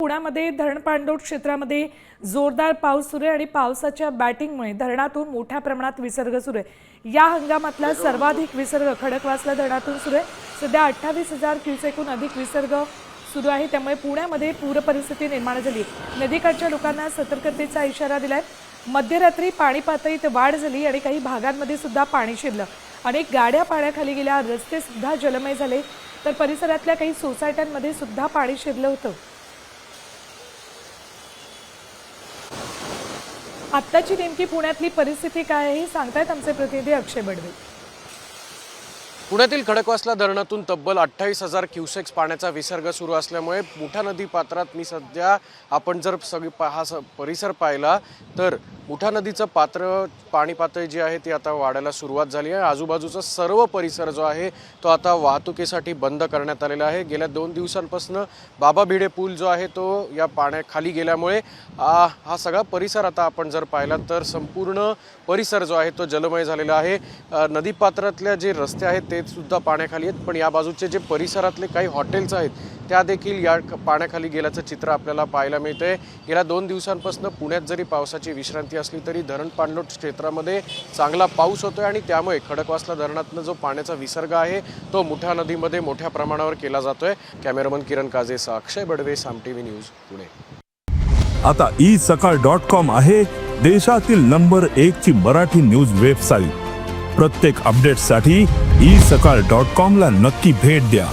पुण्यामध्ये धरण पाणलोट क्षेत्रामध्ये जोरदार पाऊस सुरू आहे आणि पावसाच्या बॅटिंगमुळे धरणातून मोठ्या प्रमाणात विसर्ग सुरू आहे। या हंगामातला सर्वाधिक विसर्ग खडकवासला धरणातून सुरू आहे। सध्या 28,000 क्युसेकहून अधिक विसर्ग सुरू आहे। त्यामुळे पुण्यामध्ये पूर परिस्थिती निर्माण झाली। नदीकाठच्या लोकांना सतर्कतेचा इशारा दिलाय। मध्यरात्री पाणी पातळीत वाढ झाली आणि काही भागांमध्ये सुद्धा पाणी शिरलं। अनेक गाड्या पाण्याखाली गेल्या, रस्ते सुद्धा जलमय झाले, तर परिसरातल्या काही सोसायट्यांमध्ये सुद्धा पाणी शिरलं होतं। आत्ताची नेमकी पुण्यातली परिस्थिती काय आहे हे सांगतायत आमचे प्रतिनिधी अक्षय बडवे। पुण्यातील खडकवासला धरणातून तब्बल 28,000 क्युसेक्स पाण्याचा विसर्ग सुरू असल्यामुळे मुठा नदी पात्रात मी सध्या आपण जर हा परिसर पाहिला तर मुठा नदीचं पाणी पातळी जी आहे ती आता वाढायला सुरुवात झाली आहे। आजूबाजूचा सर्व परिसर जो आहे तो आता वाहतुकीसाठी बंद करण्यात आलेला आहे। गेल्या 2 दिवसांपासून बाबा भिडे पूल जो आहे तो या पाण्याखाली गेल्यामुळे हा सगळा परिसर आता आपण जर पाहिला तर संपूर्ण परिसर जो आहे तो जलमय झालेला आहे। नदीपात्रातल्या जे रस्ते आहेत ते सुद्धा पाण्याखाली आहेत, पण या बाजूचे जे परिसरातले काही हॉटेल्स आहेत त्या देखील या पाण्याखाली गेल्याचं चित्र आपल्याला पाहायला मिळतंय। गेल्या 2 दिवसांपासून पुण्यात जरी पावसाची विश्रांती असली तरी धरण पाणलोट क्षेत्रामध्ये चांगला पाऊस होतोय आणि त्यामुळे खडकवासला धरणातून जो पाण्याचा विसर्ग आहे तो मुठा नदीमध्ये मोठ्या प्रमाणावर केला जातोय। कॅमेरामन किरण काजेसह अक्षय बडवे, साम टीव्ही न्यूज, पुणे। आता isakal.com आहे देशातील नंबर 1 ची मराठी न्यूज वेबसाईट। प्रत्येक अपडेटसाठी isakal.com ला नक्की भेट द्या।